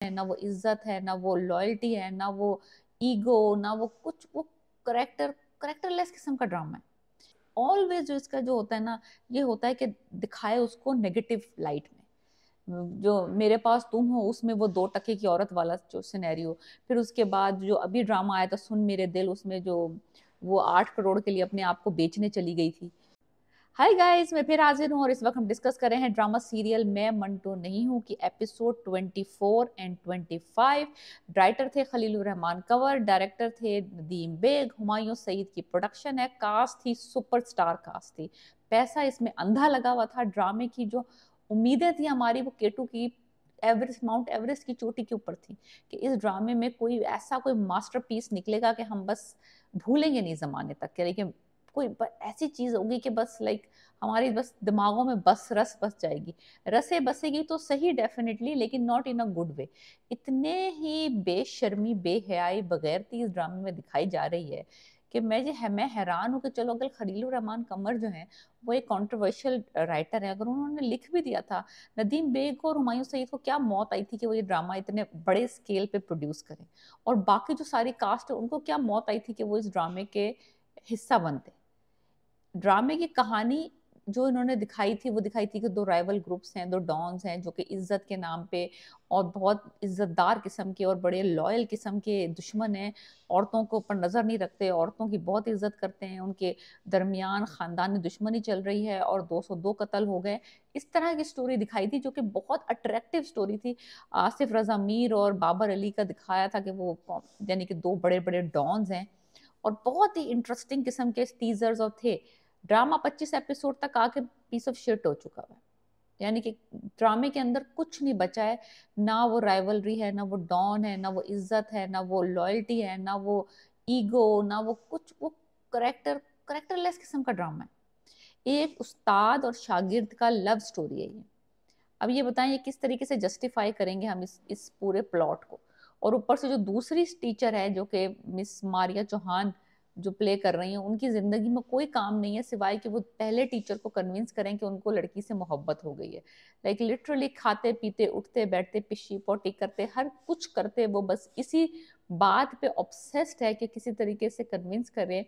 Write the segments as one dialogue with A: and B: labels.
A: है, ना वो इज्जत है, ना वो लॉयल्टी है, ना वो ईगो, ना वो कुछ, वो करेक्टरलेस किस्म का ड्रामा है। ऑलवेज जो इसका जो होता है ना, ये होता है कि दिखाए उसको नेगेटिव लाइट में। जो मेरे पास तुम हो उसमें वो 2 टके की औरत वाला जो सिनेरियो, फिर उसके बाद जो अभी ड्रामा आया था सुन मेरे दिल, उसमें जो वो 8 करोड़ के लिए अपने आप को बेचने चली गई थी। हाय गाइस, मैं फिर हाजिर हूँ और इस वक्त हम डिस्कस कर रहे हैं ड्रामा सीरियल मैं मंटो नहीं हूँ की एपिसोड 24 एंड 25। राइटर थे खलीलुर रहमान कंवर, डायरेक्टर थे नदीम बेग, हुमायूं सईद की प्रोडक्शन है, कास्ट थी सुपरस्टार कास्ट थी। पैसा इसमें अंधा लगा हुआ था। ड्रामे की जो उम्मीदें थी हमारी वो केटू की एवरेस्ट, माउंट एवरेस्ट की चोटी के ऊपर थी कि इस ड्रामे में कोई ऐसा कोई मास्टरपीस निकलेगा कि हम बस भूलेंगे नहीं जमाने तक के, लेकिन कोई ऐसी चीज होगी कि बस लाइक हमारी बस दिमागों में बस रस बस जाएगी। रसे बसेगी तो सही डेफिनेटली, लेकिन not in a good way. इतने ही बेशर्मी बेहयाई बगैरती इस ड्रामे में दिखाई जा रही है कि मैं हैरान हूँ कि चलो अगर खलीलुर रहमान कमर जो है वो एक कंट्रोवर्शियल राइटर है, अगर उन्होंने लिख भी दिया था, नदीम बेग और हुमायूं सईद को क्या मौत आई थी कि वो ये ड्रामा इतने बड़े स्केल पे प्रोड्यूस करें, और बाकी जो सारी कास्ट है उनको क्या मौत आई थी कि वो इस ड्रामे के हिस्सा बनते। ड्रामे की कहानी जो इन्होंने दिखाई थी वो दिखाई थी कि 2 राइवल ग्रुप्स हैं, 2 डॉन्स हैं जो कि इज्जत के नाम पे और बहुत इज्जतदार किस्म के और बड़े लॉयल किस्म के दुश्मन हैं। औरतों को ऊपर नज़र नहीं रखते, औरतों की बहुत इज्जत करते हैं, उनके दरमियान ख़ानदानी दुश्मनी चल रही है और 202 कत्ल हो गए। इस तरह की स्टोरी दिखाई थी जो कि बहुत अट्रैक्टिव स्टोरी थी। आसिफ रजा मीर और बाबर अली का दिखाया था कि वो यानी कि 2 बड़े बड़े डॉन्स हैं और बहुत ही इंटरेस्टिंग किस्म के टीजर्स और थे। ड्रामा 25 एपिसोड तक आके पीस ऑफ शिट हो चुका है, यानी कि ड्रामे के अंदर कुछ नहीं बचा है। ना वो राइवलरी है, ना वो डॉन है, ना वो इज्जत है, ना वो लॉयल्टी है, ना वो ईगो, ना वो कुछ, वो करेक्टरलेस किस्म का ड्रामा है। एक उस्ताद और शागिर्द का लव स्टोरी है ये। अब ये बताएं ये किस तरीके से जस्टिफाई करेंगे हम इस पूरे प्लॉट को। और ऊपर से जो दूसरी टीचर है जो कि मिस मारिया चौहान जो प्ले कर रही हैं, उनकी जिंदगी में कोई काम नहीं है सिवाय कि वो पहले टीचर को कन्विंस करें कि उनको लड़की से मोहब्बत हो गई है। लाइक लिटरली खाते पीते उठते बैठते पिशी पोटी करते हर कुछ करते, वो बस इसी बात पे ऑब्सेस्ड है कि किसी तरीके से कन्विंस करें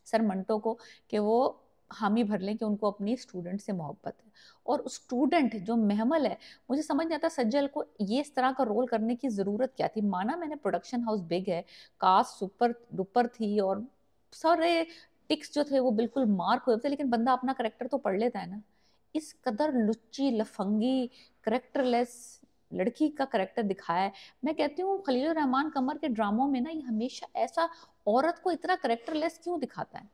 A: सर मंटो को कि वो हामी भर लें कि उनको अपनी स्टूडेंट से मोहब्बत है। और स्टूडेंट जो महमल है, मुझे समझ नहीं आता सज्जल को ये इस तरह का रोल करने की जरूरत क्या थी। माना मैंने प्रोडक्शन हाउस बिग है, कास्ट सुपर डुपर थी और सारे टिक्स जो थे वो बिल्कुल मार्क हुए थे, लेकिन बंदा अपना करेक्टर तो पढ़ लेता है ना। इस कदर लुच्ची लफंगी करेक्टरलेस लड़की का करेक्टर दिखाया है। मैं कहती हूँ खलील रहमान कमर के ड्रामों में ना ये हमेशा ऐसा औरत को इतना करेक्टरलेस क्यों दिखाता है।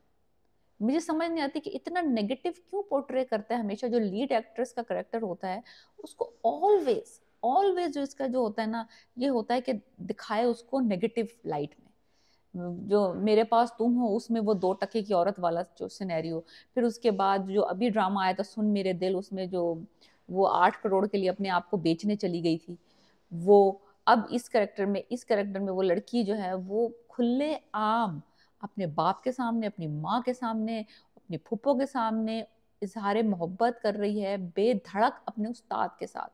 A: मुझे समझ नहीं आती कि इतना नेगेटिव क्यों पोर्ट्रे करता है। हमेशा जो लीड एक्ट्रेस का करेक्टर होता है उसको ऑलवेज ऑलवेज जो इसका जो होता है ना, ये होता है कि दिखाए उसको नेगेटिव लाइट में। जो मेरे पास तुम हो उसमें वो 2 टके की औरत वाला जो सिनेरियो, फिर उसके बाद जो अभी ड्रामा आया था सुन मेरे दिल, उसमें जो वो 8 करोड़ के लिए अपने आप को बेचने चली गई थी वो। अब इस करेक्टर में वो लड़की जो है वो खुले आम अपने बाप के सामने, अपनी माँ के सामने, अपनी फूफो के सामने इजहार मोहब्बत कर रही है बेधड़क अपने उस्ताद के साथ।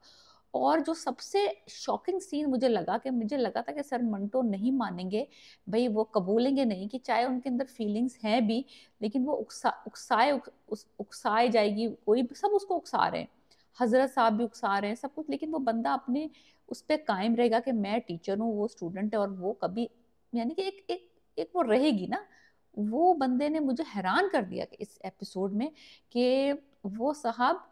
A: और जो सबसे शॉकिंग सीन मुझे लगा था कि सर मंटो नहीं मानेंगे, भाई वो कबूलेंगे नहीं कि चाहे उनके अंदर फीलिंग्स हैं भी, लेकिन वो उकसाए जाएगी, कोई सब उसको उकसा रहे हैं, हजरत साहब भी उकसा रहे हैं सब कुछ, लेकिन वो बंदा अपने उस पर कायम रहेगा कि मैं टीचर हूँ वो स्टूडेंट है, और वो कभी यानी कि एक वो रहेगी ना। वो बंदे ने मुझे हैरान कर दिया कि इस एपिसोड में कि वो साहब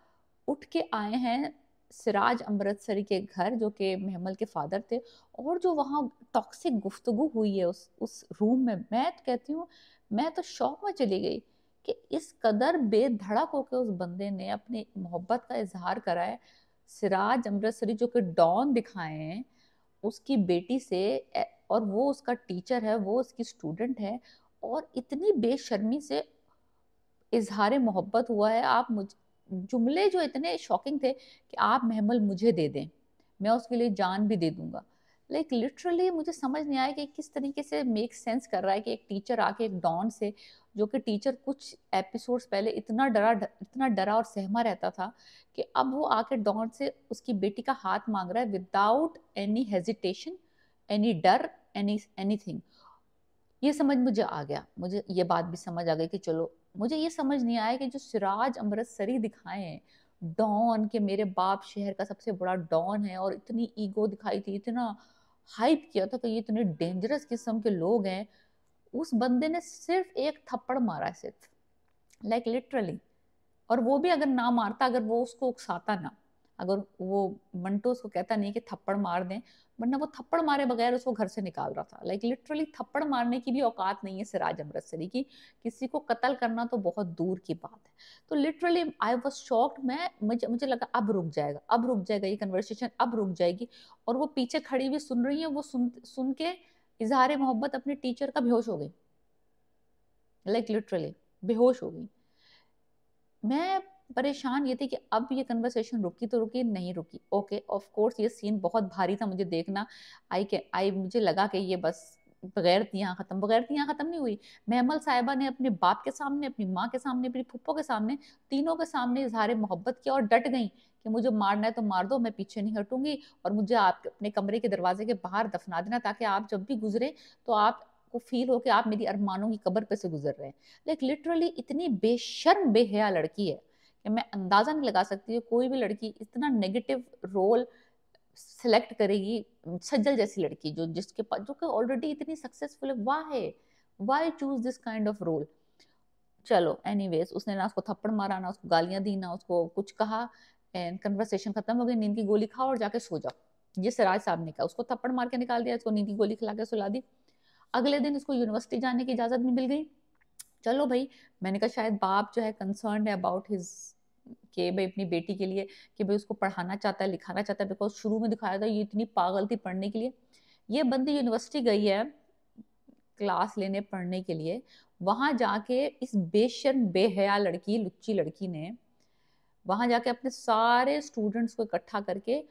A: उठ के आए हैं सिराज अमृतसरी के घर जो कि महमल के फादर थे, और जो वहाँ टॉक्सिक गुफ्तगू हुई है उस रूम में, मैं तो कहती हूँ मैं तो शौक में चली गई कि इस कदर बेधड़क होकर उस बंदे ने अपनी मोहब्बत का इजहार करा है सिराज अमृतसरी जो कि डॉन दिखाए हैं उसकी बेटी से। और वो उसका टीचर है, वो उसकी स्टूडेंट है, और इतनी बेशर्मी से इजहार मोहब्बत हुआ है। आप मुझ जुमले जो इतने शॉकिंग थे कि आप महमल मुझे दे दें, मैं उसके लिए जान भी दे दूंगा। लिटरली मुझे समझ नहीं आया कि किस तरीके से मेक सेंस कर रहा है कि एक टीचर आके एक डॉन से जो कि टीचर कुछ एपिसोड्स पहले इतना डरा और सहमा रहता था कि अब वो आके डॉन से उसकी बेटी का हाथ मांग रहा है विदाउट एनी हेजिटेशन, एनी डर, एनीथिंग। ये समझ मुझे आ गया, मुझे ये बात भी समझ आ गई कि चलो, मुझे ये समझ नहीं आया कि जो सिराज अमृतसरी दिखाए हैं डॉन के, मेरे बाप शहर का सबसे बड़ा डॉन है, और इतनी ईगो दिखाई थी, इतना हाइप किया था कि ये इतने डेंजरस किस्म के लोग हैं। उस बंदे ने सिर्फ एक थप्पड़ मारा है, सिर्फ, लाइक लिटरली। और वो भी अगर ना मारता, अगर वो उसको उकसाता ना, अगर वो मंटो उसको कहता नहीं कि थप्पड़ मार दें, वरना वो थप्पड़ मारे बगैर उसको घर से निकाल रहा था। लाइक लिटरली थप्पड़ मारने की भी औकात नहीं है सिराज अमृतसरी की, किसी को कत्ल करना तो बहुत दूर की बात है। तो लिटरली आई वॉज शॉक्ड। मुझे लगा अब रुक जाएगा, अब रुक जाएगा ये कन्वर्सेशन, अब रुक जाएगी। और वो पीछे खड़ी हुई सुन रही है, वो सुन के इजहार मोहब्बत अपने टीचर का बेहोश हो गई, लाइक लिटरली बेहोश हो गई। मैं परेशान ये थी कि अब ये कन्वर्सेशन रुकी तो रुकी, नहीं रुकी। ओके, ऑफ कोर्स ये सीन बहुत भारी था मुझे देखना। आई मुझे लगा कि ये बस बगैरतियाँ खत्म, बगैरतियाँ खत्म नहीं हुई। महमल साहिबा ने अपने बाप के सामने, अपनी माँ के सामने, अपनी फुप्पो के सामने, तीनों के सामने इजहार मोहब्बत किया और डट गई कि मुझे मारना है तो मार दो, मैं पीछे नहीं हटूंगी, और मुझे आप अपने कमरे के दरवाजे के बाहर दफना देना, ताकि आप जब भी गुजरे तो आपको फील हो कि आप मेरी अरमानों की कब्र पे से गुजर रहे हैं। लाइक लिटरली इतनी बेशर्म बेहया लड़की है कि मैं अंदाजा नहीं लगा सकती कोई भी लड़की इतना नेगेटिव रोल सेलेक्ट करेगी। सज्जल जैसी लड़की जो जिसके पास, जो कि ऑलरेडी इतनी सक्सेसफुल है, why choose this kind of role. चलो एनीवेज, उसने ना उसको थप्पड़ मारा, ना उसको गालियां दी, ना उसको कुछ कहा, एंड कन्वर्सेशन खत्म हो गई। नींद की गोली खाओ और जाके सो जाओ, ये सिराज साहब ने कहा। उसको थप्पड़ मार के निकाल दिया, उसको नींद की गोली खिला के सुला दी। अगले दिन उसको यूनिवर्सिटी जाने की इजाजत भी मिल गई। चलो भाई, मैंने कहा शायद बाप जो है कंसर्न है अबाउट हिज, कि भाई अपनी बेटी के लिए, कि भाई उसको पढ़ाना चाहता है, लिखाना चाहता है, बिकॉज शुरू में दिखाया था ये इतनी पागल थी पढ़ने के लिए। ये बंदी यूनिवर्सिटी गई है क्लास लेने, पढ़ने के लिए। वहां जाके इस बेशर्म बेहया लड़की, लुच्ची लड़की ने वहां जाके अपने सारे स्टूडेंट्स को इकट्ठा करके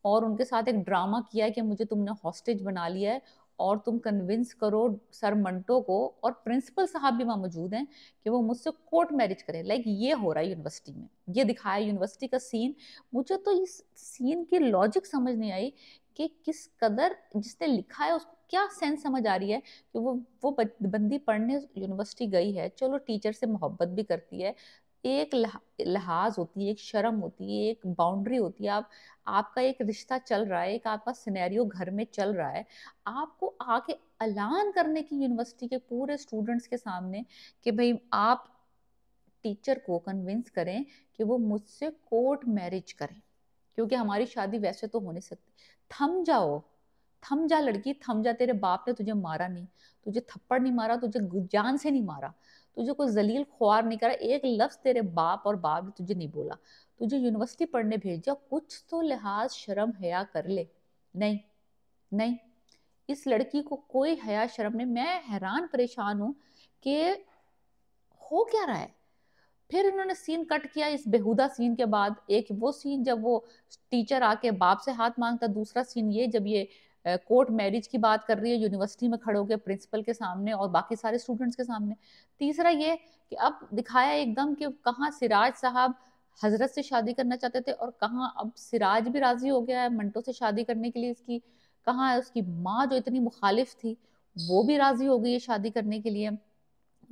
A: और उनके साथ एक ड्रामा किया है कि मुझे तुमने हॉस्टेज बना लिया है, और तुम कन्विंस करो सर मंटो को, और प्रिंसिपल साहब भी वहां मौजूद हैं, कि वो मुझसे कोर्ट मैरिज करें। लाइक ये हो रहा है यूनिवर्सिटी में, ये दिखाया यूनिवर्सिटी का सीन। मुझे तो इस सीन की लॉजिक समझ नहीं आई कि किस कदर जिसने लिखा है उसको क्या सेंस समझ आ रही है कि वो बंदी पढ़ने यूनिवर्सिटी गई है, चलो टीचर से मोहब्बत भी करती है, एक लिहाज होती है, एक शर्म होती है, एक बाउंड्री होती है। आपका एक रिश्ता चल रहा है, एक आपका सिनेरियो घर में चल रहा है, आपको आके ऐलान करने की यूनिवर्सिटी के पूरे स्टूडेंट्स के सामने कि भाई आप टीचर को कन्विंस करें कि वो मुझसे कोर्ट मैरिज करें, क्योंकि हमारी शादी वैसे तो हो नहीं सकती। थम जाओ, थम जा लड़की, थम जा। तेरे बाप ने तुझे मारा नहीं, तुझे थप्पड़ नहीं मारा, तुझे जान से नहीं मारा, तुझे कोई जलील ख्वार नहीं करा, एक लफ्ज तेरे बाप और बाप ने तुझे नहीं बोला, तुझे यूनिवर्सिटी पढ़ने भेजा, कुछ तो लिहाज शर्म हया कर ले। नहीं, नहीं, इस लड़की को कोई हया शर्म नहीं। मैं हैरान परेशान हूं कि हो क्या रहा है। फिर इन्होंने सीन कट किया इस बेहुदा सीन के बाद। एक वो सीन जब वो टीचर आके बाप से हाथ मांगता, दूसरा सीन ये जब ये कोर्ट मैरिज की बात कर रही है यूनिवर्सिटी में खड़े होकर प्रिंसिपल के सामने और बाकी सारे स्टूडेंट्स के सामने। तीसरा ये कि अब दिखाया एकदम कि कहाँ सिराज साहब हजरत से शादी करना चाहते थे, और कहाँ अब सिराज भी राजी हो गया है मंटो से शादी करने के लिए। इसकी कहाँ है उसकी माँ जो इतनी मुखालिफ थी, वो भी राजी हो गई है शादी करने के लिए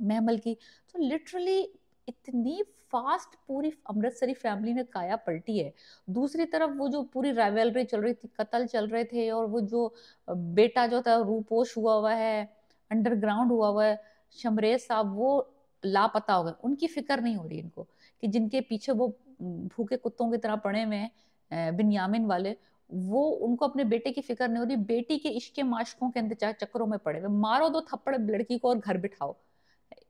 A: महमल की। तो लिटरली इतनी फास्ट पूरी अमृतसरी फैमिली ने काया पलटी है। दूसरी तरफ वो जो पूरी राइवलरी चल रही थी, कत्ल चल रहे थे, और वो जो बेटा जो था रूपोश हुआ है, अंडरग्राउंड हुआ है, शमरेज साहब वो लापता हो गए, उनकी फिक्र नहीं हो रही इनको, कि जिनके पीछे वो भूखे कुत्तों की तरह पड़े हुए हैं बिन्यामिन वाले, वो उनको अपने बेटे की फिक्र नहीं हो रही। बेटी के इश्क के माशकों के अंदर चक्करों में पड़े हुए, मारो दो थप्पड़ लड़की को और घर बिठाओ।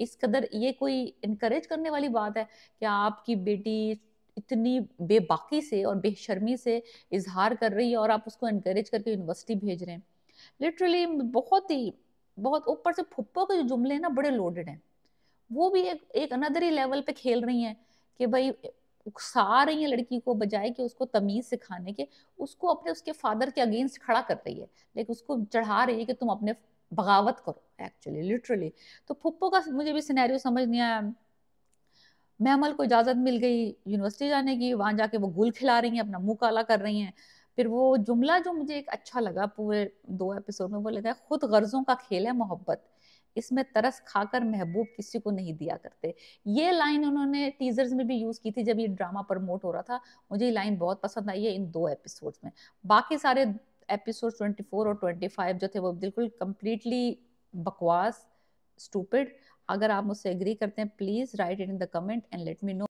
A: इस कदर ये कोई इनकरेज करने वाली बात है कि आपकी बेटी इतनी बेबाकी से और बेशर्मी से इजहार कर रही है और आप उसको इनकरेज करके यूनिवर्सिटी भेज रहे हैं। लिटरली बहुत ऊपर से फुप्पो के जो जुमले हैं ना बड़े लोडेड हैं। वो भी एक अनदर ही लेवल पे खेल रही हैं कि भाई उकसा रही है लड़की को, बजाय कि उसको तमीज सिखाने के उसको अपने उसके फादर के अगेंस्ट खड़ा कर रही है, लेकिन उसको चढ़ा रही है कि तुम अपने बगावत करो एक्चुअली लिटरली। तो फुप्पो का मुझे भी सिनेरियो समझ नहीं आया। महमल को इजाज़त मिल गई यूनिवर्सिटी जाने की, वहाँ जाके वो गुल खिला रही हैं, अपना मुँह काला कर रही हैं। फिर वो जुमला जो मुझे एक अच्छा लगा पूरे 2 एपिसोड में, वो लगा खुद गर्ज़ों का खेल है मोहब्बत, इसमें तरस खाकर महबूब किसी को नहीं दिया करते। ये लाइन उन्होंने टीज़र्स में भी यूज़ की थी जब ये ड्रामा प्रमोट हो रहा था। मुझे ये लाइन बहुत पसंद आई है इन 2 एपिसोड्स में। बाकी सारे एपिसोड 24 और 25 जो थे वो बिल्कुल कंप्लीटली बकवास, स्टूपिड। अगर आप मुझसे एग्री करते हैं please right it in the comment and let me know.